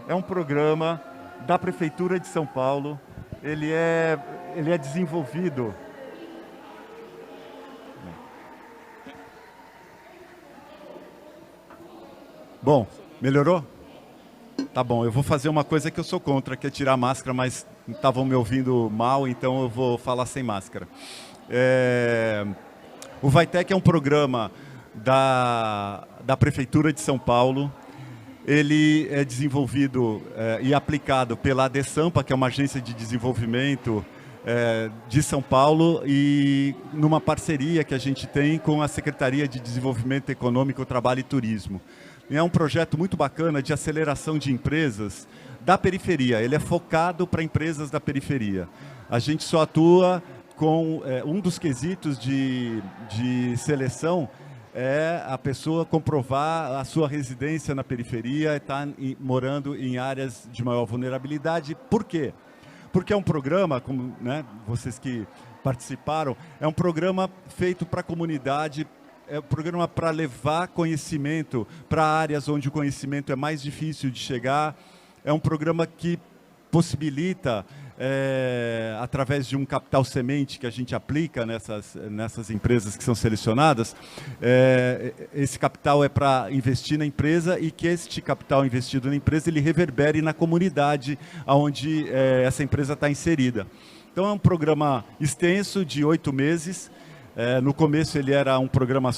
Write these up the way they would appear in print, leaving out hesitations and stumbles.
é um programa da Prefeitura de São Paulo. Ele é desenvolvido... Bom, melhorou? Tá bom, eu vou fazer uma coisa que eu sou contra, que é tirar a máscara, mas estavam me ouvindo mal, então eu vou falar sem máscara. O Vaitec é um programa da Prefeitura de São Paulo. Ele é desenvolvido e aplicado pela ADESAMPA, que é uma agência de desenvolvimento de São Paulo, e numa parceria que a gente tem com a Secretaria de Desenvolvimento Econômico, Trabalho e Turismo. É um projeto muito bacana de aceleração de empresas da periferia. Ele é focado para empresas da periferia. A gente só atua com um dos quesitos de seleção é a pessoa comprovar a sua residência na periferia e estar morando em áreas de maior vulnerabilidade. Por quê? Porque é um programa, como vocês que participaram, é um programa feito para a comunidade. É um programa para levar conhecimento para áreas onde o conhecimento é mais difícil de chegar. É um programa que possibilita, através de um capital semente que a gente aplica nessas empresas que são selecionadas, esse capital é para investir na empresa e que este capital investido na empresa ele reverbere na comunidade onde essa empresa está inserida. Então é um programa extenso de 8 meses. No começo ele era um programa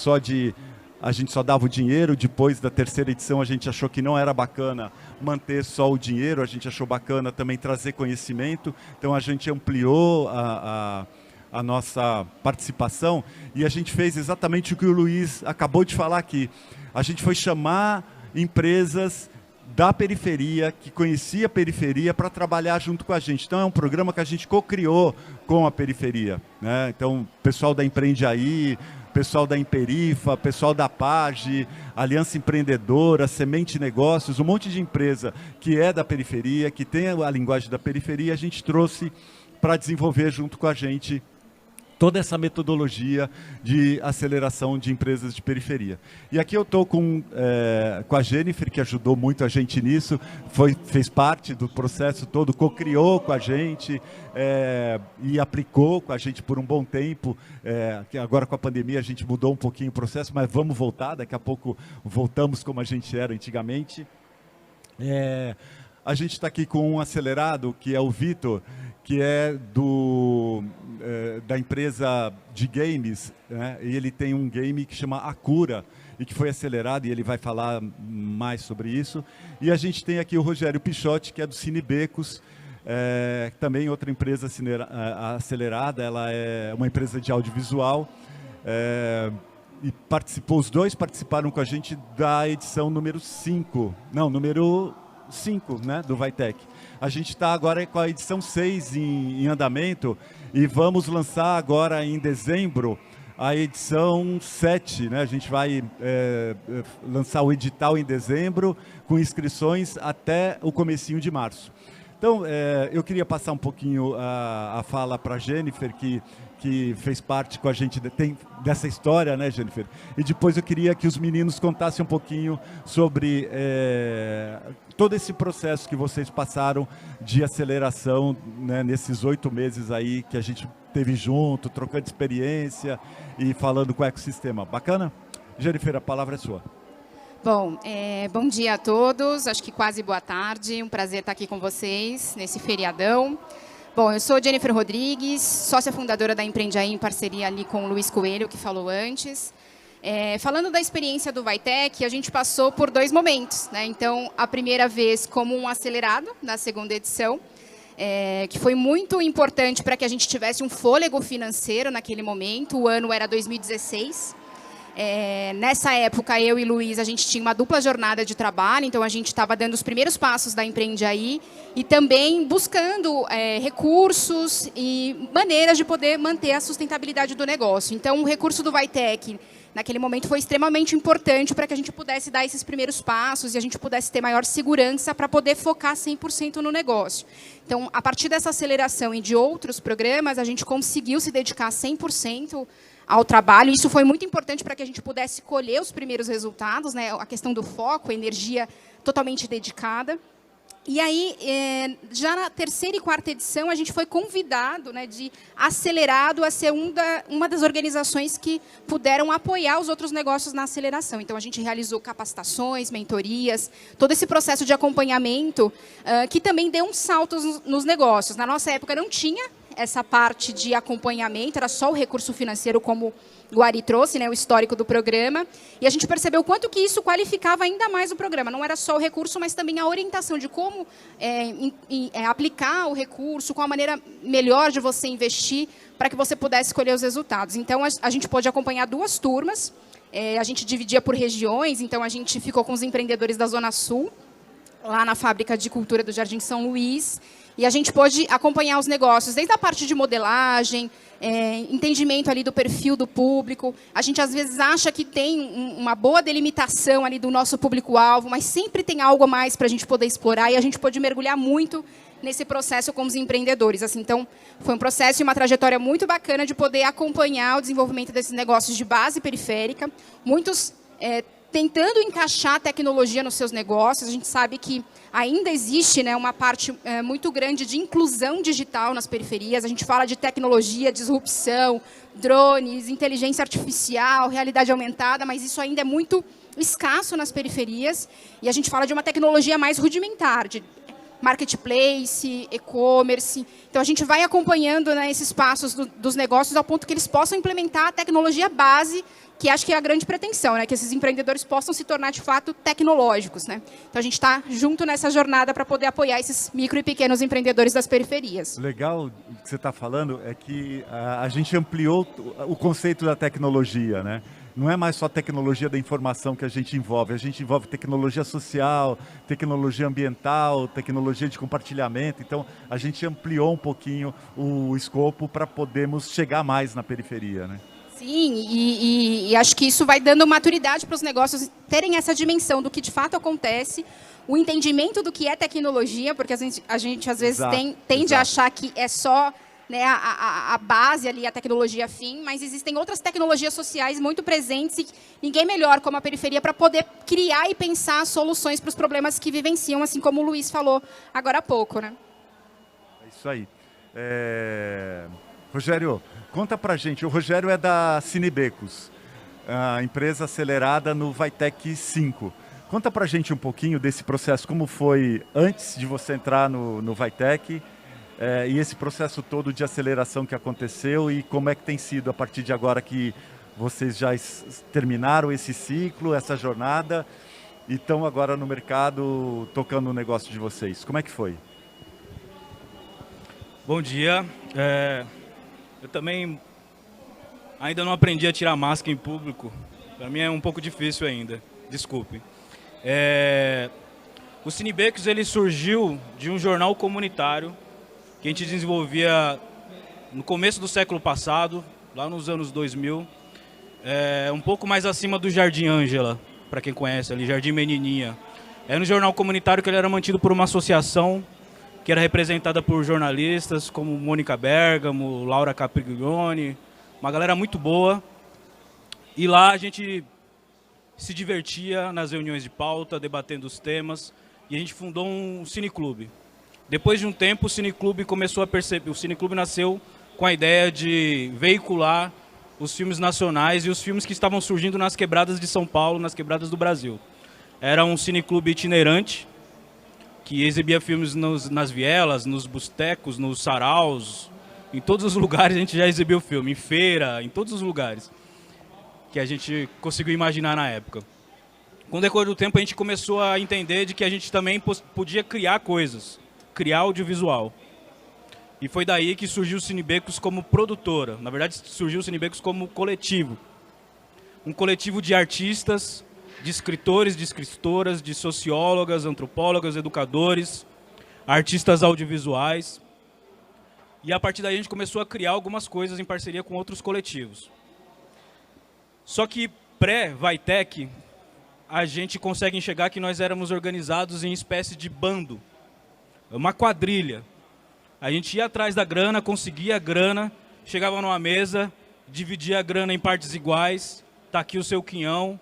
a gente só dava o dinheiro. Depois da terceira edição a gente achou que não era bacana manter só o dinheiro, a gente achou bacana também trazer conhecimento, então a gente ampliou a nossa participação e a gente fez exatamente o que o Luiz acabou de falar aqui. A gente foi chamar empresas da periferia, que conhecia a periferia, para trabalhar junto com a gente. Então é um programa que a gente co-criou com a periferia, né? Então, pessoal da Empreende Aí, pessoal da Imperifa, pessoal da PAGE, Aliança Empreendedora, Semente Negócios, um monte de empresa que é da periferia, que tem a linguagem da periferia, a gente trouxe para desenvolver junto com a gente toda essa metodologia de aceleração de empresas de periferia. E aqui eu estou com a Jennifer, que ajudou muito a gente nisso, fez parte do processo todo, co-criou com a gente e aplicou com a gente por um bom tempo. Que agora com a pandemia a gente mudou um pouquinho o processo, mas vamos voltar, daqui a pouco voltamos como a gente era antigamente. A gente está aqui com um acelerado, que é o Vitor, que é da empresa de games, né? E ele tem um game que chama A Cura, e que foi acelerado, e ele vai falar mais sobre isso. E a gente tem aqui o Rogério Pichotti, que é do Cine Becos, também outra empresa acelerada, ela é uma empresa de audiovisual, e os dois participaram com a gente da edição número 5, né, do Vaitec. A gente está agora com a edição 6 em andamento e vamos lançar agora em dezembro a edição 7. Né? A gente vai lançar o edital em dezembro com inscrições até o comecinho de março. Então, eu queria passar um pouquinho a fala para a Jennifer, que fez parte com a gente dessa história, né, Jennifer? E depois eu queria que os meninos contassem um pouquinho sobre todo esse processo que vocês passaram de aceleração, né, nesses 8 meses aí que a gente teve junto, trocando experiência e falando com o ecossistema. Bacana? Jennifer, a palavra é sua. Bom, bom dia a todos, acho que quase boa tarde, um prazer estar aqui com vocês nesse feriadão. Bom, eu sou Jennifer Rodrigues, sócia fundadora da Empreende Aí, em parceria ali com o Luiz Coelho, que falou antes. Falando da experiência do Vaitec, a gente passou por 2 momentos, né? Então, a primeira vez como um acelerado, na segunda edição, que foi muito importante para que a gente tivesse um fôlego financeiro naquele momento. O ano era 2016. Nessa época, eu e Luiz, a gente tinha uma dupla jornada de trabalho, então a gente estava dando os primeiros passos da Empreende Aí e também buscando recursos e maneiras de poder manter a sustentabilidade do negócio. Então, o recurso do Vaitec, naquele momento, foi extremamente importante para que a gente pudesse dar esses primeiros passos e a gente pudesse ter maior segurança para poder focar 100% no negócio. Então, a partir dessa aceleração e de outros programas, a gente conseguiu se dedicar 100% ao trabalho. Isso foi muito importante para que a gente pudesse colher os primeiros resultados, né? A questão do foco, a energia totalmente dedicada. E aí, já na terceira e quarta edição, a gente foi convidado, né, de acelerado a ser uma das organizações que puderam apoiar os outros negócios na aceleração. Então, a gente realizou capacitações, mentorias, todo esse processo de acompanhamento, que também deu um salto nos negócios. Na nossa época, não tinha essa parte de acompanhamento, era só o recurso financeiro, como o Ari trouxe, né, o histórico do programa, e a gente percebeu o quanto que isso qualificava ainda mais o programa. Não era só o recurso, mas também a orientação de como aplicar o recurso, qual a maneira melhor de você investir para que você pudesse escolher os resultados. Então, a gente pôde acompanhar 2 turmas, a gente dividia por regiões, então a gente ficou com os empreendedores da Zona Sul, lá na Fábrica de Cultura do Jardim São Luís, e a gente pôde acompanhar os negócios, desde a parte de modelagem, entendimento ali do perfil do público. A gente, às vezes, acha que tem uma boa delimitação ali do nosso público-alvo, mas sempre tem algo a mais para a gente poder explorar, e a gente pôde mergulhar muito nesse processo com os empreendedores. Assim, então, foi um processo e uma trajetória muito bacana de poder acompanhar o desenvolvimento desses negócios de base periférica, muitos tentando encaixar a tecnologia nos seus negócios. A gente sabe que ainda existe, né, uma parte muito grande de inclusão digital nas periferias. A gente fala de tecnologia, disrupção, drones, inteligência artificial, realidade aumentada, mas isso ainda é muito escasso nas periferias. E a gente fala de uma tecnologia mais rudimentar, de marketplace, e-commerce. Então, a gente vai acompanhando, né, esses passos dos negócios ao ponto que eles possam implementar a tecnologia base, que acho que é a grande pretensão, né? Que esses empreendedores possam se tornar, de fato, tecnológicos, né? Então, a gente está junto nessa jornada para poder apoiar esses micro e pequenos empreendedores das periferias. Legal que você está falando é que a gente ampliou o conceito da tecnologia, né? Não é mais só tecnologia da informação que a gente envolve tecnologia social, tecnologia ambiental, tecnologia de compartilhamento. Então, a gente ampliou um pouquinho o escopo para podermos chegar mais na periferia, né? Sim, e acho que isso vai dando maturidade para os negócios terem essa dimensão do que de fato acontece, o entendimento do que é tecnologia, porque a gente às vezes tende a achar que é só, né, a base ali, a tecnologia fim, mas existem outras tecnologias sociais muito presentes e ninguém melhor como a periferia para poder criar e pensar soluções para os problemas que vivenciam, assim como o Luiz falou agora há pouco, né? É isso aí. Rogério, conta pra gente, o Rogério é da Cinebecos, a empresa acelerada no Vitec 5. Conta pra gente um pouquinho desse processo, como foi antes de você entrar no Vitec, e esse processo todo de aceleração que aconteceu e como é que tem sido a partir de agora que vocês já terminaram esse ciclo, essa jornada, e estão agora no mercado tocando o negócio de vocês. Como é que foi? Bom dia. Eu também ainda não aprendi a tirar máscara em público. Para mim é um pouco difícil ainda. Desculpe. O Cinebecos, ele surgiu de um jornal comunitário que a gente desenvolvia no começo do século passado, lá nos anos 2000, um pouco mais acima do Jardim Ângela, para quem conhece ali, Jardim Menininha. Era um jornal comunitário que ele era mantido por uma associação que era representada por jornalistas como Mônica Bergamo, Laura Capriglione, uma galera muito boa. E lá a gente se divertia nas reuniões de pauta, debatendo os temas, e a gente fundou um cineclube. Depois de um tempo, o cineclube começou a perceber, o cineclube nasceu com a ideia de veicular os filmes nacionais e os filmes que estavam surgindo nas quebradas de São Paulo, nas quebradas do Brasil. Era um cineclube itinerante, que exibia filmes nas vielas, nos bostecos, nos saraus, em todos os lugares a gente já exibiu filme, em feira, em todos os lugares que a gente conseguiu imaginar na época. Com o decorrer do tempo a gente começou a entender de que a gente também podia criar coisas, criar audiovisual. E foi daí que surgiu o Cinebecos como produtora. Na verdade, surgiu o Cinebecos como coletivo. Um coletivo de artistas, de escritores, de escritoras, de sociólogas, antropólogas, educadores, artistas audiovisuais. E a partir daí a gente começou a criar algumas coisas em parceria com outros coletivos. Só que pré-Vitec, a gente consegue enxergar que nós éramos organizados em espécie de bando, uma quadrilha. A gente ia atrás da grana, conseguia a grana, chegava numa mesa, dividia a grana em partes iguais, tá aqui o seu quinhão,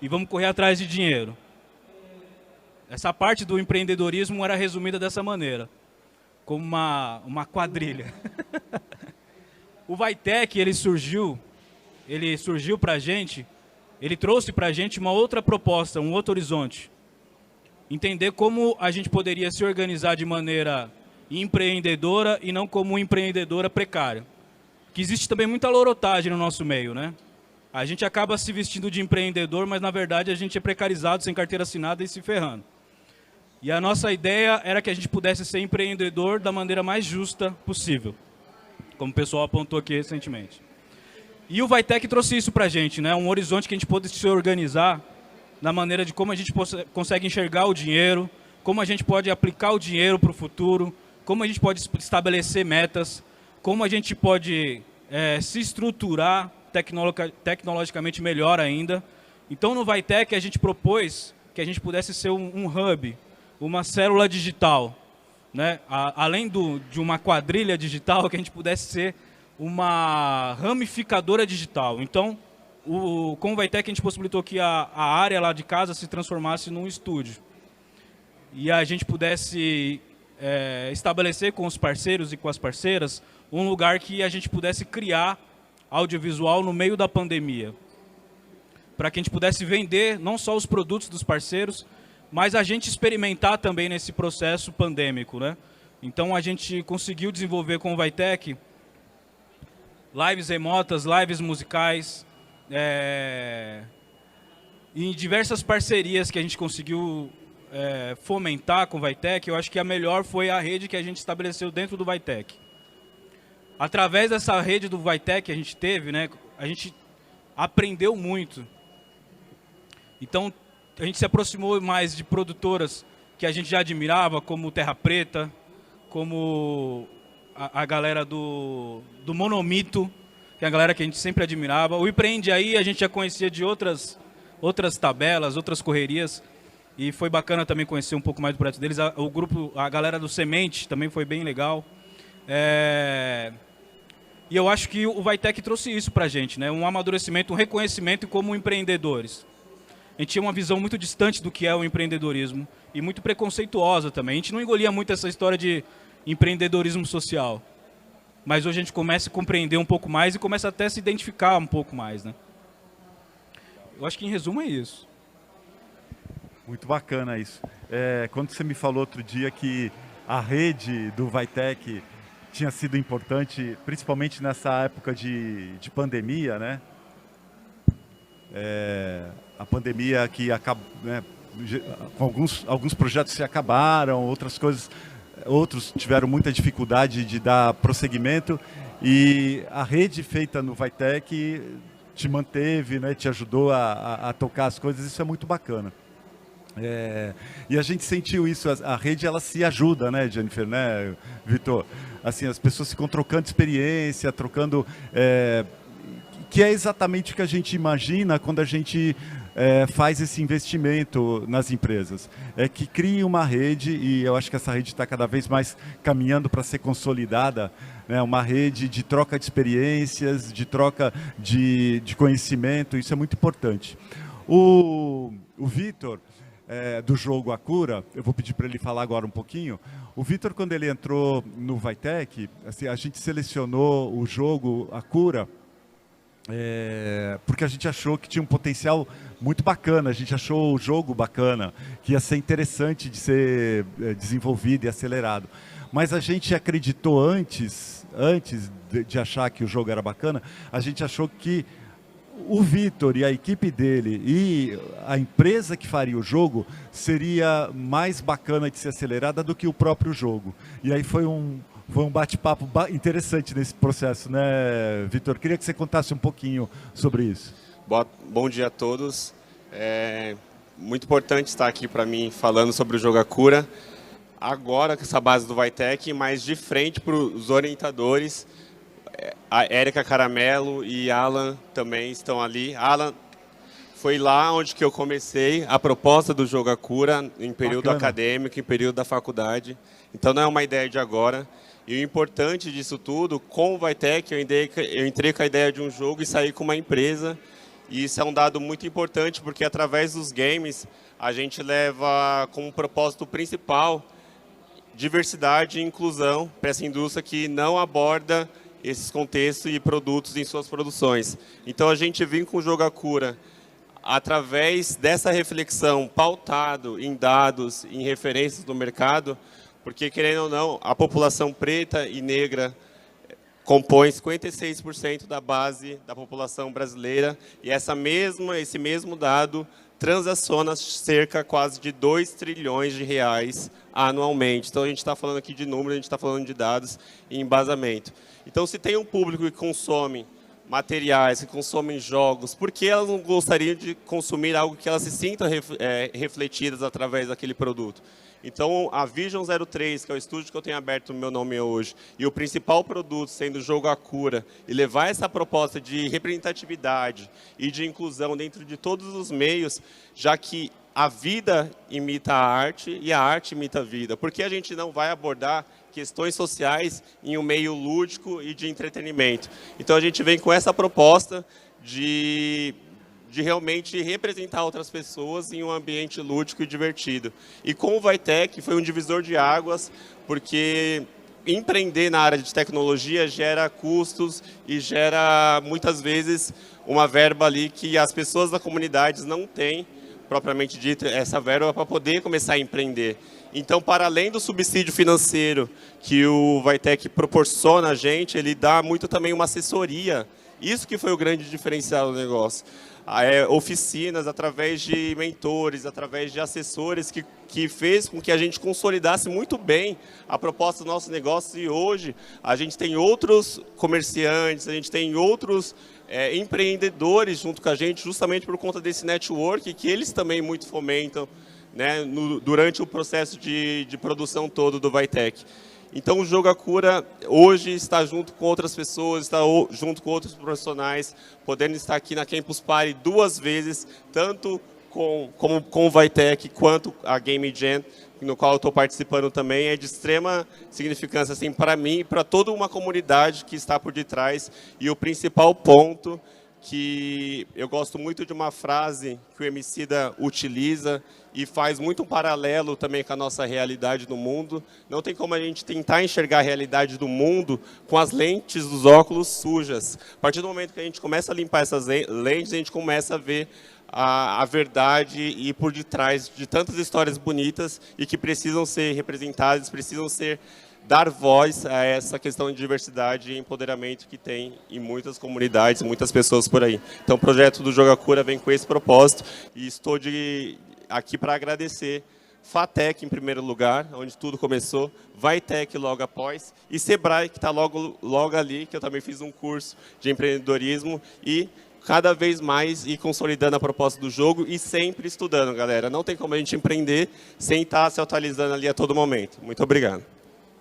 e vamos correr atrás de dinheiro. essa parte do empreendedorismo era resumida dessa maneira, como uma quadrilha. O Vitec, ele surgiu para a gente, ele trouxe para a gente uma outra proposta, um outro horizonte. Entender como a gente poderia se organizar de maneira empreendedora e não como empreendedora precária. Que existe também muita lorotagem no nosso meio, né? A gente acaba se vestindo de empreendedor, mas na verdade a gente é precarizado, sem carteira assinada e se ferrando. E a nossa ideia era que a gente pudesse ser empreendedor da maneira mais justa possível, como o pessoal apontou aqui recentemente. E o Vitec trouxe isso para a gente, né? Um horizonte que a gente pôde se organizar na maneira de como a gente consegue enxergar o dinheiro, como a gente pode aplicar o dinheiro para o futuro, como a gente pode estabelecer metas, como a gente pode se estruturar tecnologicamente melhor ainda. Então, no Vitec, a gente propôs que a gente pudesse ser um hub, uma célula digital, né? Além de uma quadrilha digital, que a gente pudesse ser uma ramificadora digital. Então, com o Vitec, a gente possibilitou que a área lá de casa se transformasse num estúdio. E a gente pudesse estabelecer com os parceiros e com as parceiras um lugar que a gente pudesse criar audiovisual no meio da pandemia, para que a gente pudesse vender não só os produtos dos parceiros, mas a gente experimentar também nesse processo pandêmico, né? Então a gente conseguiu desenvolver com o Vitec lives remotas, lives musicais, em diversas parcerias que a gente conseguiu fomentar com o Vitec. Eu acho que a melhor foi a rede que a gente estabeleceu dentro do Vitec. Através dessa rede do Vitec que a gente teve, né, a gente aprendeu muito. Então, a gente se aproximou mais de produtoras que a gente já admirava, como Terra Preta, como a galera do Monomito, que é a galera que a gente sempre admirava. O Empreende Aí a gente já conhecia de outras tabelas, outras correrias, e foi bacana também conhecer um pouco mais do projeto deles. A galera do Semente também foi bem legal. E eu acho que o Vitec trouxe isso para a gente, né? Um amadurecimento, um reconhecimento como empreendedores. A gente tinha uma visão muito distante do que é o empreendedorismo e muito preconceituosa também. A gente não engolia muito essa história de empreendedorismo social. Mas hoje a gente começa a compreender um pouco mais e começa até a se identificar um pouco mais, né? Eu acho que, em resumo, é isso. Muito bacana isso. Quando você me falou outro dia que a rede do Vitec tinha sido importante, principalmente nessa época de pandemia, né? A pandemia que acabou, né? Alguns projetos se acabaram, outros tiveram muita dificuldade de dar prosseguimento, e a rede feita no Vitec te manteve, né? Te ajudou a tocar as coisas. Isso é muito bacana. E a gente sentiu isso, a rede ela se ajuda, né, Jennifer, né, Vitor? Assim, as pessoas ficam trocando experiência, trocando... que é exatamente o que a gente imagina quando a gente faz esse investimento nas empresas. É que cria uma rede, e eu acho que essa rede está cada vez mais caminhando para ser consolidada, né, uma rede de troca de experiências, de troca de conhecimento. Isso é muito importante. O Vitor... do jogo Akura, eu vou pedir para ele falar agora um pouquinho. O Vitor, quando ele entrou no Vitec, assim, a gente selecionou o jogo Akura porque a gente achou que tinha um potencial muito bacana, a gente achou o jogo bacana, que ia ser interessante de ser desenvolvido e acelerado. Mas a gente acreditou antes de achar que o jogo era bacana, a gente achou que o Vitor e a equipe dele e a empresa que faria o jogo seria mais bacana de ser acelerada do que o próprio jogo. E aí foi um bate-papo interessante nesse processo, né, Vitor? Queria que você contasse um pouquinho sobre isso. Bom dia a todos. Muito importante estar aqui para mim falando sobre o jogo Akura. Agora com essa base do Vitec, mas de frente para os orientadores. A Érica Caramelo e Alan também estão ali. Alan, foi lá onde que eu comecei a proposta do jogo Akura, em período acadêmico, em período da faculdade. Então não é uma ideia de agora. E o importante disso tudo, com o Vitec, eu entrei com a ideia de um jogo e saí com uma empresa E isso é um dado muito importante, porque através dos games, a gente leva como propósito principal diversidade e inclusão para essa indústria que não aborda esses contextos e produtos em suas produções. Então, a gente vem com o Jogakura, através dessa reflexão pautado em dados, em referências do mercado, porque, querendo ou não, a população preta e negra compõe 56% da base da população brasileira, e esse mesmo dado transaciona cerca quase de 2 trilhões de reais anualmente. Então, a gente está falando aqui de números, a gente está falando de dados e embasamento. Então, se tem um público que consome materiais, que consomem jogos, por que elas não gostariam de consumir algo que elas se sintam refletidas através daquele produto? Então, a Vision 03, que é o estúdio que eu tenho aberto no meu nome hoje, e o principal produto sendo o Jogakura, e levar essa proposta de representatividade e de inclusão dentro de todos os meios, já que a vida imita a arte e a arte imita a vida. Por que a gente não vai abordar questões sociais em um meio lúdico e de entretenimento? Então, a gente vem com essa proposta de realmente representar outras pessoas em um ambiente lúdico e divertido. E com o Vaitec foi um divisor de águas, porque empreender na área de tecnologia gera custos e gera, muitas vezes, uma verba ali que as pessoas da comunidade não têm, propriamente dito, essa verba para poder começar a empreender. Então, para além do subsídio financeiro que o Vaitec proporciona a gente, ele dá muito também uma assessoria. Isso que foi o grande diferencial do negócio. Oficinas, através de mentores, através de assessores, que fez com que a gente consolidasse muito bem a proposta do nosso negócio. E hoje a gente tem outros comerciantes, a gente tem outros empreendedores junto com a gente, justamente por conta desse network, que eles também muito fomentam, né, durante o processo de produção todo do Vaitec. Então, o Jogakura hoje está junto com outras pessoas, está junto com outros profissionais, podendo estar aqui na Campus Party 2 vezes, tanto com o Vaitec quanto a Game Jam, no qual eu estou participando também. É de extrema significância assim, para mim e para toda uma comunidade que está por detrás. E o principal ponto, que eu gosto muito de uma frase que o Emicida utiliza e faz muito um paralelo também com a nossa realidade do mundo. Não tem como a gente tentar enxergar a realidade do mundo com as lentes dos óculos sujas. A partir do momento que a gente começa a limpar essas lentes, a gente começa a ver a verdade e por detrás de tantas histórias bonitas e que precisam ser representadas, precisam dar voz a essa questão de diversidade e empoderamento que tem em muitas comunidades, muitas pessoas por aí. Então, o projeto do Jogakura vem com esse propósito e estou aqui para agradecer Fatec, em primeiro lugar, onde tudo começou, Vaitec logo após, e Sebrae, que está logo ali, que eu também fiz um curso de empreendedorismo, e cada vez mais ir consolidando a proposta do jogo e sempre estudando, galera. Não tem como a gente empreender sem estar se atualizando ali a todo momento. Muito obrigado.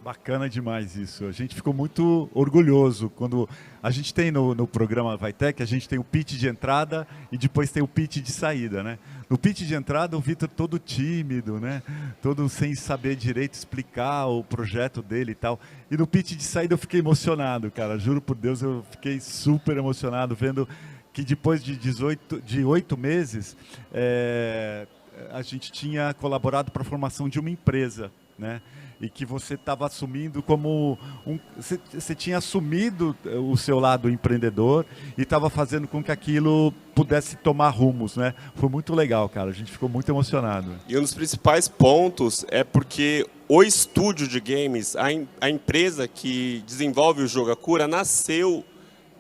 Bacana demais isso. A gente ficou muito orgulhoso quando a gente tem no programa Vaitec, a gente tem o pitch de entrada e depois tem o pitch de saída, né? No pitch de entrada, o Vitor todo tímido, né? Todo sem saber direito explicar o projeto dele e tal. E no pitch de saída eu fiquei emocionado, cara. Juro por Deus, eu fiquei super emocionado vendo que depois de 8 meses, a gente tinha colaborado para a formação de uma empresa, né? E que você estava assumindo como você tinha assumido o seu lado empreendedor e estava fazendo com que aquilo pudesse tomar rumos, né? Foi muito legal, cara. A gente ficou muito emocionado. E um dos principais pontos é porque o estúdio de games, a empresa que desenvolve o Jogakura, nasceu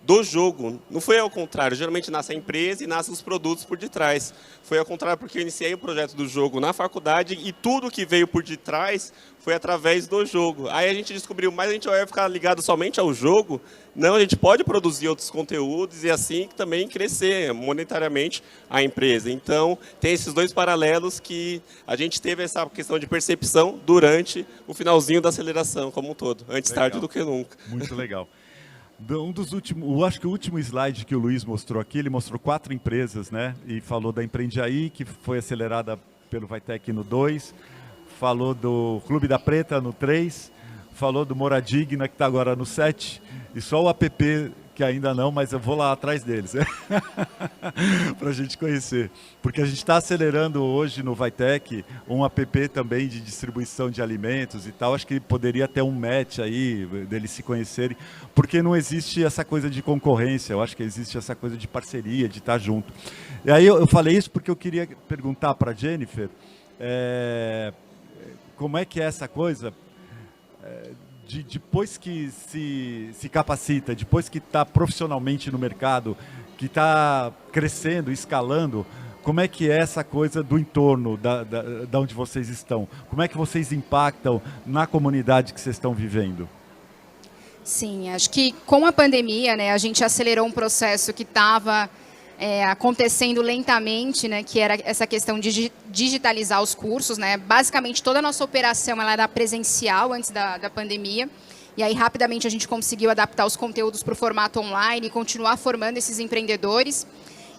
do jogo. Não foi ao contrário. Geralmente nasce a empresa e nascem os produtos por detrás. Foi ao contrário porque eu iniciei o projeto do jogo na faculdade e tudo que veio por detrás foi através do jogo. Aí a gente descobriu, mas a gente vai ficar ligado somente ao jogo? Não, a gente pode produzir outros conteúdos e assim também crescer monetariamente a empresa. Então, tem esses dois paralelos que a gente teve essa questão de percepção durante o finalzinho da aceleração como um todo. Antes tarde do que nunca. Muito legal. Um dos últimos, acho que o último slide que o Luiz mostrou aqui, ele mostrou 4 empresas, né? E falou da Empreendiaí, que foi acelerada pelo Vaitec no 2, falou do Clube da Preta no 3, falou do Moradigna, que está agora no 7, e só o app que ainda não, mas eu vou lá atrás deles, para a gente conhecer. Porque a gente está acelerando hoje no Vitec um app também de distribuição de alimentos e tal. Acho que poderia ter um match aí, deles se conhecerem, porque não existe essa coisa de concorrência, eu acho que existe essa coisa de parceria, de estar junto. E aí eu falei isso porque eu queria perguntar para a Jennifer, como é que é essa coisa... depois que se capacita, depois que está profissionalmente no mercado, que está crescendo, escalando, como é que é essa coisa do entorno da onde vocês estão? Como é que vocês impactam na comunidade que vocês estão vivendo? Sim, acho que com a pandemia, né, a gente acelerou um processo que estava acontecendo lentamente, né, que era essa questão de digitalizar os cursos, né. Basicamente, toda a nossa operação ela era presencial antes da pandemia, e aí rapidamente a gente conseguiu adaptar os conteúdos para o formato online e continuar formando esses empreendedores.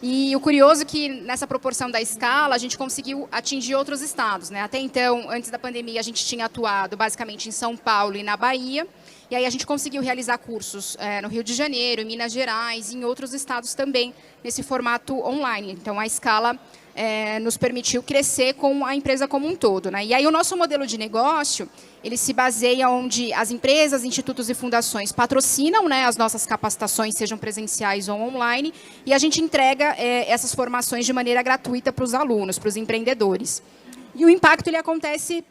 E o curioso é que nessa proporção da escala, a gente conseguiu atingir outros estados, né. Até então, antes da pandemia, a gente tinha atuado basicamente em São Paulo e na Bahia, e aí a gente conseguiu realizar cursos no Rio de Janeiro, em Minas Gerais e em outros estados também, nesse formato online. Então, a escala nos permitiu crescer com a empresa como um todo, né? E aí o nosso modelo de negócio, ele se baseia onde as empresas, institutos e fundações patrocinam, né, as nossas capacitações, sejam presenciais ou online, e a gente entrega essas formações de maneira gratuita para os alunos, para os empreendedores. E o impacto ele acontece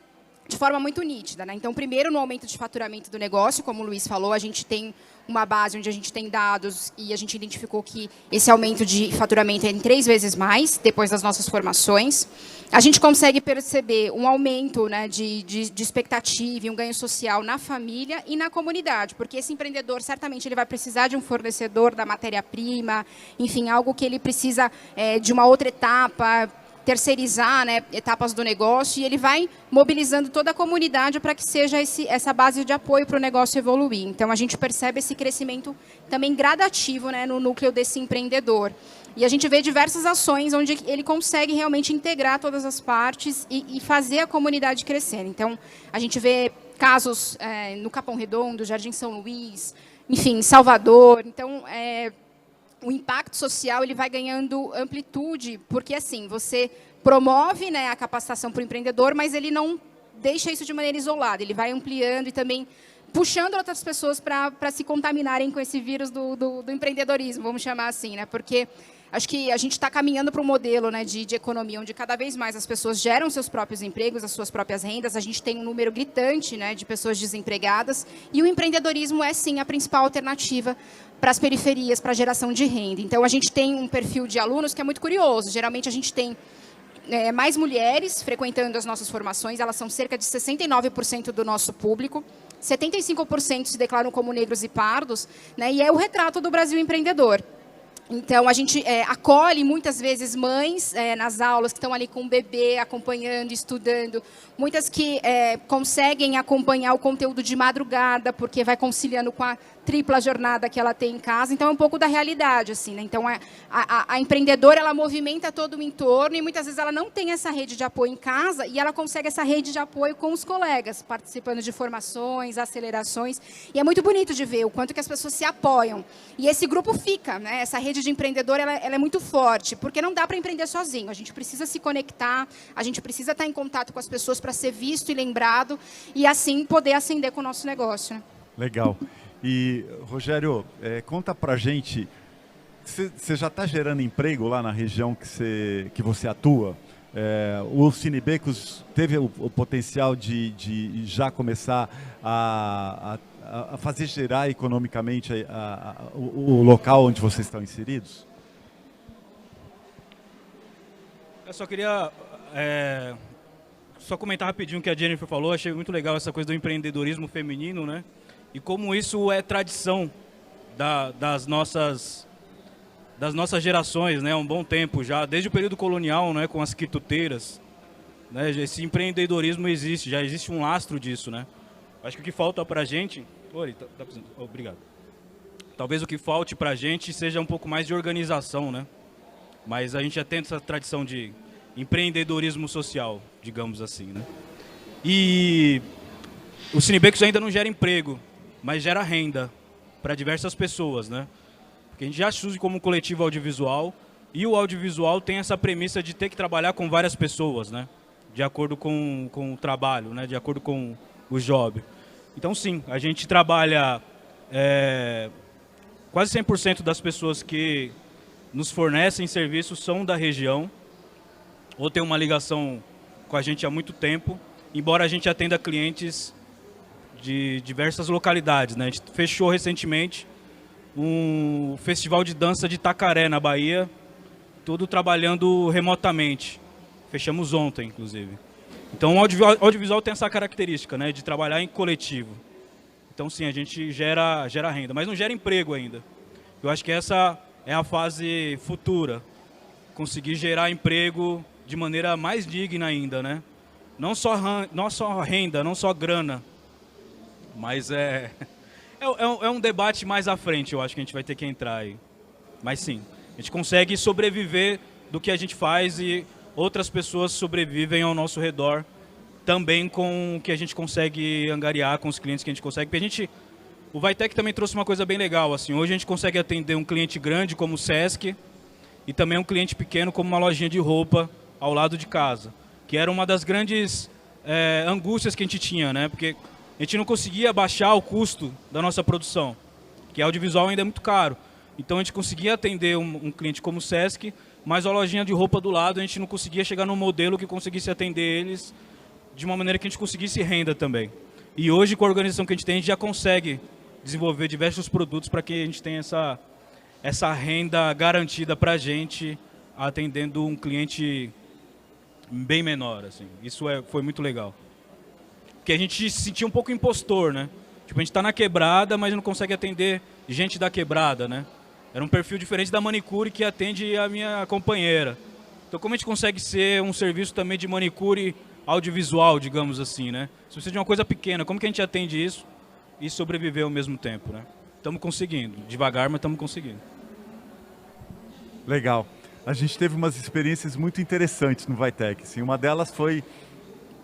de forma muito nítida, né? Então, primeiro, no aumento de faturamento do negócio, como o Luiz falou, a gente tem uma base onde a gente tem dados e a gente identificou que esse aumento de faturamento é em 3 vezes mais, depois das nossas formações. A gente consegue perceber um aumento, né, de expectativa e um ganho social na família e na comunidade, porque esse empreendedor, certamente, ele vai precisar de um fornecedor da matéria-prima, enfim, algo que ele precisa de uma outra etapa, terceirizar, né, etapas do negócio, e ele vai mobilizando toda a comunidade para que seja essa base de apoio para o negócio evoluir. Então, a gente percebe esse crescimento também gradativo, né, no núcleo desse empreendedor. E a gente vê diversas ações onde ele consegue realmente integrar todas as partes e fazer a comunidade crescer. Então, a gente vê casos no Capão Redondo, Jardim São Luís, enfim, Salvador. Então, o impacto social ele vai ganhando amplitude, porque assim, você promove, né, a capacitação para o empreendedor, mas ele não deixa isso de maneira isolada, ele vai ampliando e também puxando outras pessoas para se contaminarem com esse vírus do empreendedorismo, vamos chamar assim, né? Porque acho que a gente está caminhando para um modelo, né, de economia onde cada vez mais as pessoas geram seus próprios empregos, as suas próprias rendas. A gente tem um número gritante, né, de pessoas desempregadas, e o empreendedorismo é, sim, a principal alternativa para as periferias, para a geração de renda. Então, a gente tem um perfil de alunos que é muito curioso. Geralmente, a gente tem mais mulheres frequentando as nossas formações, elas são cerca de 69% do nosso público, 75% se declaram como negros e pardos, né, e é o retrato do Brasil empreendedor. Então, a gente acolhe muitas vezes mães nas aulas que estão ali com o bebê, acompanhando, estudando. Muitas que conseguem acompanhar o conteúdo de madrugada, porque vai conciliando com a tripla jornada que ela tem em casa. Então, é um pouco da realidade, assim, né? Então, a empreendedora, ela movimenta todo o entorno e muitas vezes ela não tem essa rede de apoio em casa e ela consegue essa rede de apoio com os colegas, participando de formações, acelerações. E é muito bonito de ver o quanto que as pessoas se apoiam. E esse grupo fica, né? Essa rede de empreendedor ela é muito forte, porque não dá para empreender sozinho. A gente precisa se conectar, a gente precisa estar em contato com as pessoas para ser visto e lembrado e assim poder ascender com o nosso negócio. Legal. E, Rogério, conta pra gente, você já está gerando emprego lá na região que você atua? O Cinebecos teve o potencial de já começar a fazer gerar economicamente o local onde vocês estão inseridos? Eu só queria só comentar rapidinho o que a Jennifer falou. Achei muito legal essa coisa do empreendedorismo feminino, né? E como isso é tradição das nossas gerações, né? Há um bom tempo já, desde o período colonial, né? Com as quituteiras, né? Esse empreendedorismo existe, já existe um lastro disso, né? Acho que o que falta para a gente... Obrigado. Talvez o que falte para a gente seja um pouco mais de organização, né? Mas a gente já tem essa tradição de empreendedorismo social, digamos assim, né? E o Cinebecos ainda não gera emprego, mas gera renda para diversas pessoas, né? Porque a gente já surge como um coletivo audiovisual, e o audiovisual tem essa premissa de ter que trabalhar com várias pessoas, né? De acordo com o trabalho, né? De acordo com o job. Então, sim, a gente trabalha... quase 100% das pessoas que nos fornecem serviços são da região, ou tem uma ligação com a gente há muito tempo, embora a gente atenda clientes de diversas localidades, né? A gente fechou recentemente um festival de dança de Itacaré, na Bahia, tudo trabalhando remotamente. Fechamos ontem, inclusive. Então, o audiovisual tem essa característica, né, de trabalhar em coletivo. Então, sim, a gente gera renda, mas não gera emprego ainda. Eu acho que essa é a fase futura. Conseguir gerar emprego de maneira mais digna ainda, né? Não só renda, não só grana, mas é um debate mais à frente, eu acho que a gente vai ter que entrar aí. Mas sim, a gente consegue sobreviver do que a gente faz e outras pessoas sobrevivem ao nosso redor também com o que a gente consegue angariar, com os clientes que a gente consegue. Porque o Vitec também trouxe uma coisa bem legal, assim, hoje a gente consegue atender um cliente grande como o Sesc e também um cliente pequeno como uma lojinha de roupa ao lado de casa, que era uma das grandes angústias que a gente tinha, né? Porque a gente não conseguia baixar o custo da nossa produção, que audiovisual ainda é muito caro. Então a gente conseguia atender um cliente como o Sesc, mas a lojinha de roupa do lado a gente não conseguia chegar num modelo que conseguisse atender eles de uma maneira que a gente conseguisse renda também. E hoje, com a organização que a gente já consegue desenvolver diversos produtos para que a gente tenha essa renda garantida para a gente, atendendo um cliente bem menor, assim. Isso foi muito legal. Porque a gente se sentia um pouco impostor, né? Tipo, a gente está na quebrada, mas não consegue atender gente da quebrada, né? Era um perfil diferente da manicure que atende a minha companheira. Então, como a gente consegue ser um serviço também de manicure audiovisual, digamos assim, né? Se precisa de uma coisa pequena, como que a gente atende isso e sobreviver ao mesmo tempo, né? Estamos conseguindo, devagar, mas estamos conseguindo. Legal. A gente teve umas experiências muito interessantes no Vitec. Assim. Uma delas foi...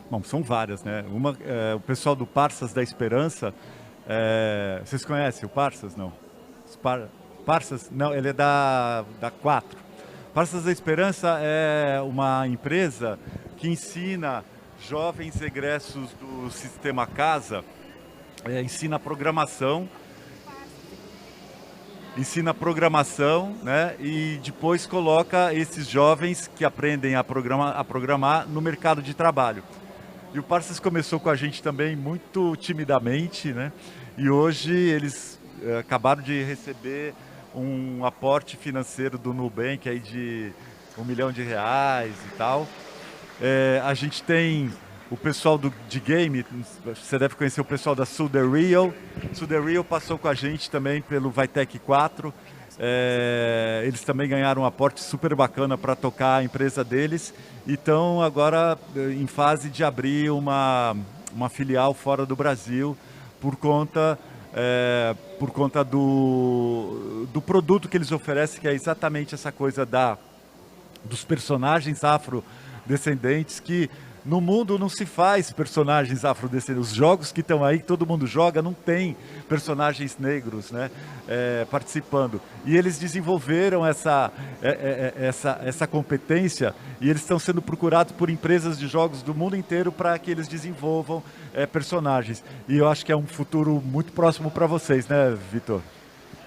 Bom, são várias, né? Uma, o pessoal do Parças da Esperança... vocês conhecem o Parças? Não. Parças? Não, ele é da 4. Parças da Esperança é uma empresa que ensina jovens egressos do Sistema Casa, ensina programação, né? E depois coloca esses jovens que aprendem a programar no mercado de trabalho. E o Parças começou com a gente também muito timidamente, né? E hoje eles acabaram de receber um aporte financeiro do Nubank aí de R$1 milhão e tal. A gente tem o pessoal de game, você deve conhecer o pessoal da Suder Real. Suder Real passou com a gente também pelo Vitec 4. Eles também ganharam um aporte super bacana para tocar a empresa deles. E estão agora em fase de abrir uma filial fora do Brasil por conta do produto que eles oferecem, que é exatamente essa coisa dos personagens afrodescendentes, que no mundo não se faz personagens afrodescendentes. Os jogos que estão aí, que todo mundo joga, não tem personagens negros, né, participando. E eles desenvolveram essa competência e eles estão sendo procurados por empresas de jogos do mundo inteiro para que eles desenvolvam personagens. E eu acho que é um futuro muito próximo para vocês, né, Vitor?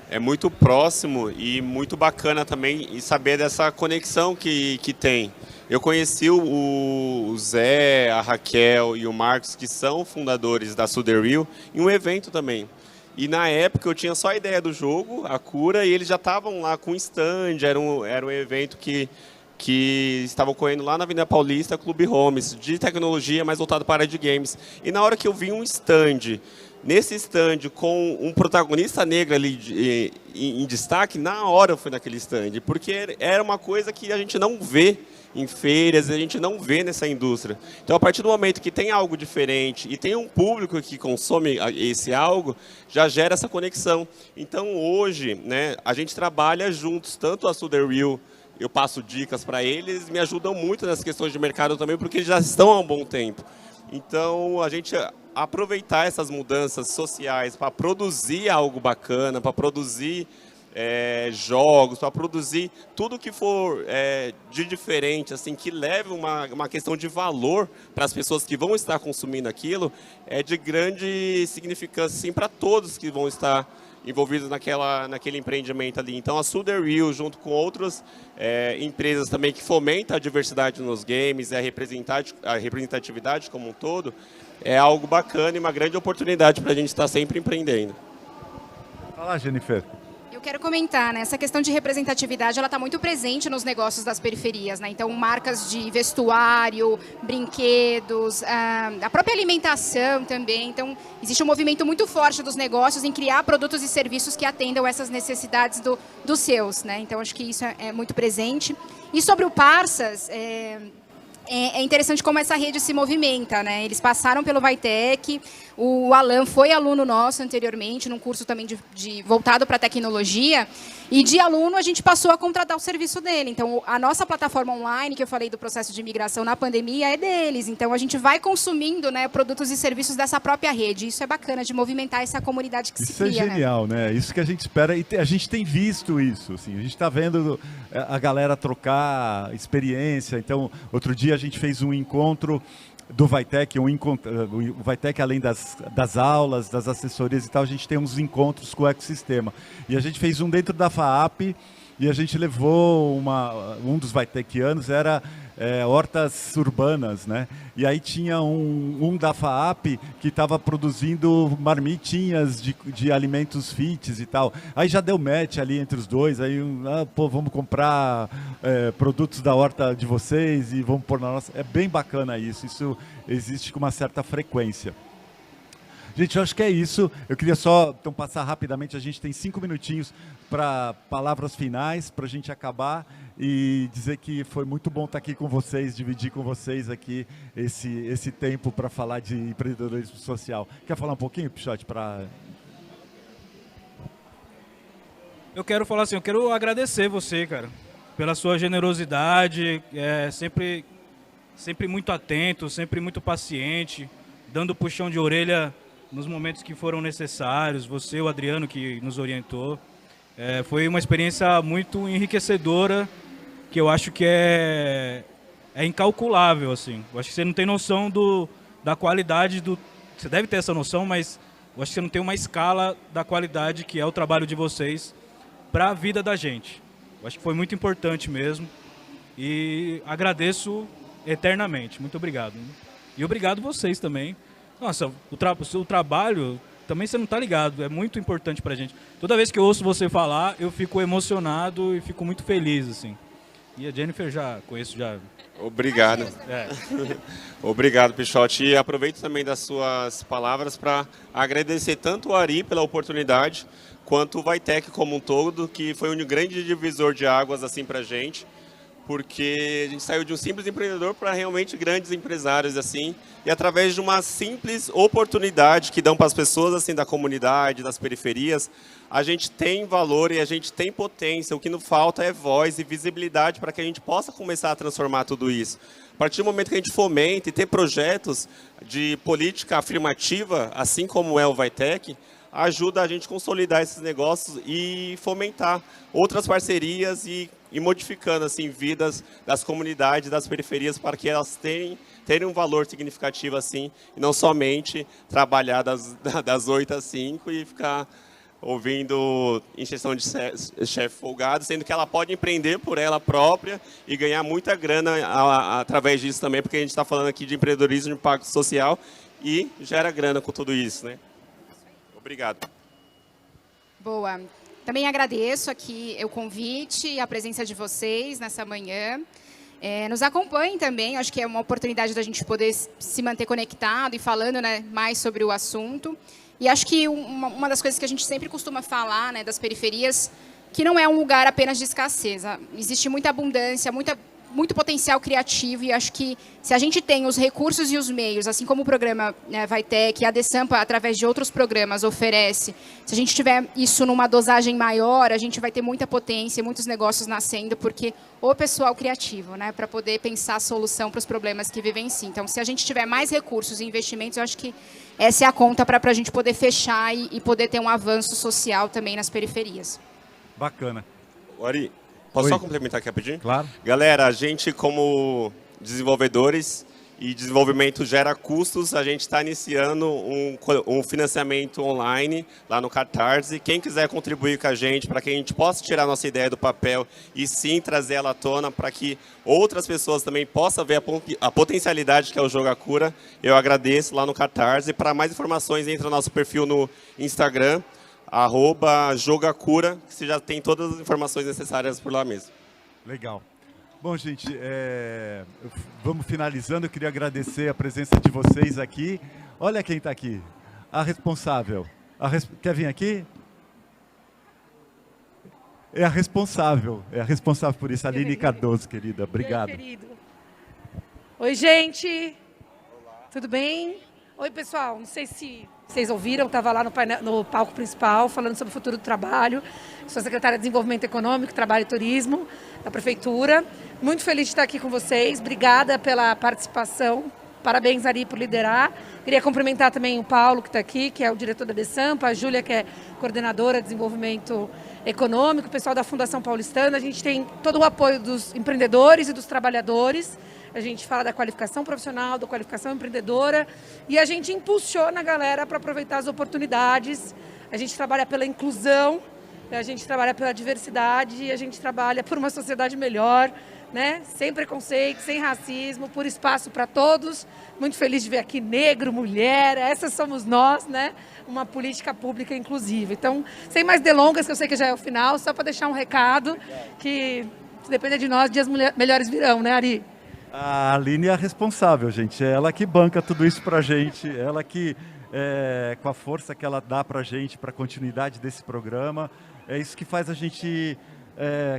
É muito próximo e muito bacana também saber dessa conexão que tem. Eu conheci o Zé, a Raquel e o Marcos, que são fundadores da Suder Real, em um evento também. E na época eu tinha só a ideia do jogo, a cura, e eles já estavam lá com stand, era um evento que estava ocorrendo lá na Avenida Paulista, Clube Homes, de tecnologia, mais voltado para a área de games. E na hora que eu vi um stand, nesse stand com um protagonista negro ali em destaque, na hora eu fui naquele stand, porque era uma coisa que a gente não vê em feiras, a gente não vê nessa indústria. Então, a partir do momento que tem algo diferente e tem um público que consome esse algo, já gera essa conexão. Então, hoje, né, a gente trabalha juntos, tanto a Suder Real, eu passo dicas para eles, me ajudam muito nas questões de mercado também, porque eles já estão há um bom tempo. Então, a gente aproveitar essas mudanças sociais para produzir algo bacana, para produzir jogos, para produzir tudo que for de diferente, assim, que leve uma questão de valor para as pessoas que vão estar consumindo aquilo, é de grande significância, assim, para todos que vão estar envolvidos naquele empreendimento ali. Então, a Suderil, junto com outras empresas também que fomentam a diversidade nos games, a representatividade como um todo, é algo bacana e uma grande oportunidade para a gente estar sempre empreendendo. Fala, Jennifer. Eu quero comentar, né? Essa questão de representatividade, ela está muito presente nos negócios das periferias, né? Então, marcas de vestuário, brinquedos, a própria alimentação também. Então, existe um movimento muito forte dos negócios em criar produtos e serviços que atendam essas necessidades dos seus, né? Então, acho que isso é muito presente. E sobre o Parsas, é interessante como essa rede se movimenta, né? Eles passaram pelo Vitec, o Alan foi aluno nosso anteriormente, num curso também voltado para tecnologia, e de aluno a gente passou a contratar o serviço dele. Então, a nossa plataforma online, que eu falei do processo de migração na pandemia, é deles. Então, a gente vai consumindo, né, produtos e serviços dessa própria rede. Isso é bacana, de movimentar essa comunidade que se cria. Isso é genial, né? Isso que a gente espera, e a gente tem visto isso. Assim, a gente está vendo a galera trocar experiência. Então, outro dia a gente fez um encontro do Vitec, o Vitec, além das aulas, das assessorias e tal, a gente tem uns encontros com o ecossistema. E a gente fez um dentro da FAAP e a gente levou um dos Vitekianos, era hortas urbanas, né? E aí tinha um da FAAP que estava produzindo marmitinhas de alimentos fits e tal. Aí já deu match ali entre os dois, aí vamos comprar produtos da horta de vocês e vamos pôr na nossa. É bem bacana isso existe com uma certa frequência. Gente, eu acho que é isso. Eu queria só então, passar rapidamente, a gente tem 5 minutinhos para palavras finais, para a gente acabar e dizer que foi muito bom estar aqui com vocês, dividir com vocês aqui esse tempo para falar de empreendedorismo social. Quer falar um pouquinho, Pichote? Eu quero falar assim, eu quero agradecer você, cara, pela sua generosidade, sempre muito atento, sempre muito paciente, dando puxão de orelha nos momentos que foram necessários, você, o Adriano, que nos orientou. Foi uma experiência muito enriquecedora, que eu acho que é incalculável, assim. Eu acho que você não tem noção da qualidade do... Você deve ter essa noção, mas eu acho que você não tem uma escala da qualidade que é o trabalho de vocês para a vida da gente. Eu acho que foi muito importante mesmo e agradeço eternamente. Muito obrigado. E obrigado vocês também. Nossa, o seu trabalho, também você não está ligado, é muito importante para a gente. Toda vez que eu ouço você falar, eu fico emocionado e fico muito feliz, assim. E a Jennifer já conheço já. Obrigado. Obrigado, Pichote. E aproveito também das suas palavras para agradecer tanto o Ari pela oportunidade, quanto o Vitec como um todo, que foi um grande divisor de águas assim, para a gente. Porque a gente saiu de um simples empreendedor para realmente grandes empresários, assim, e através de uma simples oportunidade que dão para as pessoas assim da comunidade, das periferias, a gente tem valor e a gente tem potência. O que nos falta é voz e visibilidade para que a gente possa começar a transformar tudo isso. A partir do momento que a gente fomenta e tem projetos de política afirmativa, assim como é o Vitec, ajuda a gente a consolidar esses negócios e fomentar outras parcerias e modificando assim vidas das comunidades, das periferias, para que elas tenham um valor significativo assim, e não somente trabalhar das 8 às 5 e ficar ouvindo injeção de chefe folgado, sendo que ela pode empreender por ela própria e ganhar muita grana através disso também, porque a gente está falando aqui de empreendedorismo de impacto social e gera grana com tudo isso, né? Obrigado. Boa. Também agradeço aqui o convite e a presença de vocês nessa manhã. Nos acompanhem também, acho que é uma oportunidade da gente poder se manter conectado e falando, né, mais sobre o assunto. E acho que uma das coisas que a gente sempre costuma falar, né, das periferias, que não é um lugar apenas de escassez. Existe muita abundância, muito potencial criativo, e acho que se a gente tem os recursos e os meios, assim como o programa, né, Vitec e a DESAMPA, através de outros programas, oferece, se a gente tiver isso numa dosagem maior, a gente vai ter muita potência, muitos negócios nascendo, porque o pessoal criativo, né, para poder pensar a solução para os problemas que vivem em si. Então, se a gente tiver mais recursos e investimentos, eu acho que essa é a conta para a gente poder fechar e poder ter um avanço social também nas periferias. Bacana. Ori, posso Oi. só complementar aqui rapidinho? Claro. Galera, a gente como desenvolvedores e desenvolvimento gera custos, a gente está iniciando um financiamento online lá no Catarse. Quem quiser contribuir com a gente para que a gente possa tirar nossa ideia do papel e sim trazer ela à tona para que outras pessoas também possam ver a potencialidade que é o Jogakura, eu agradeço lá no Catarse. Para mais informações, entra no nosso perfil no Instagram, @Jogakura, que você já tem todas as informações necessárias por lá mesmo. Legal. Bom, gente, vamos finalizando. Eu queria agradecer a presença de vocês aqui. Olha quem está aqui. A responsável. Quer vir aqui? É a responsável por isso, Aline Cardoso, querida. Obrigado. Oi, querido. Oi, gente. Tudo bem? Oi, pessoal. Não sei se vocês ouviram, estava lá no palco principal falando sobre o futuro do trabalho. Sou secretária de Desenvolvimento Econômico, Trabalho e Turismo da Prefeitura. Muito feliz de estar aqui com vocês. Obrigada pela participação. Parabéns, Ari, por liderar. Queria cumprimentar também o Paulo, que está aqui, que é o diretor da DESAMPA, a Júlia, que é coordenadora de Desenvolvimento Econômico, o pessoal da Fundação Paulistana. A gente tem todo o apoio dos empreendedores e dos trabalhadores. A gente fala da qualificação profissional, da qualificação empreendedora e a gente impulsiona a galera para aproveitar as oportunidades. A gente trabalha pela inclusão, a gente trabalha pela diversidade e a gente trabalha por uma sociedade melhor, né? Sem preconceito, sem racismo, por espaço para todos. Muito feliz de ver aqui negro, mulher, essas somos nós, né? Uma política pública inclusiva. Então, sem mais delongas, que eu sei que já é o final, só para deixar um recado que, se depender de nós, dias melhores virão, né, Ari? A Aline é a responsável, gente. É ela que banca tudo isso pra gente. Ela que, com a força que ela dá pra gente, pra continuidade desse programa, é isso que faz a gente,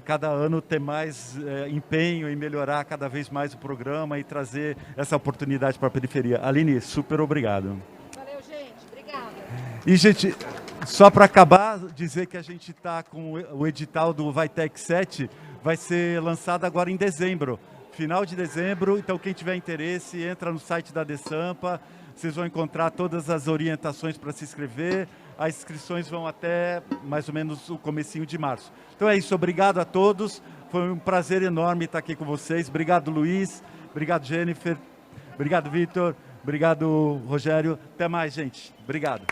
cada ano, ter mais empenho em melhorar cada vez mais o programa e trazer essa oportunidade para a periferia. Aline, super obrigado. Valeu, gente. Obrigada. E, gente, só para acabar, dizer que a gente está com o edital do Vaitec 7, vai ser lançado agora em dezembro. Final de dezembro, então quem tiver interesse, entra no site da DESAMPA, vocês vão encontrar todas as orientações para se inscrever, as inscrições vão até mais ou menos o comecinho de março. Então é isso, obrigado a todos, foi um prazer enorme estar aqui com vocês, obrigado Luiz, obrigado Jennifer, obrigado Vitor, obrigado Rogério, até mais gente, obrigado.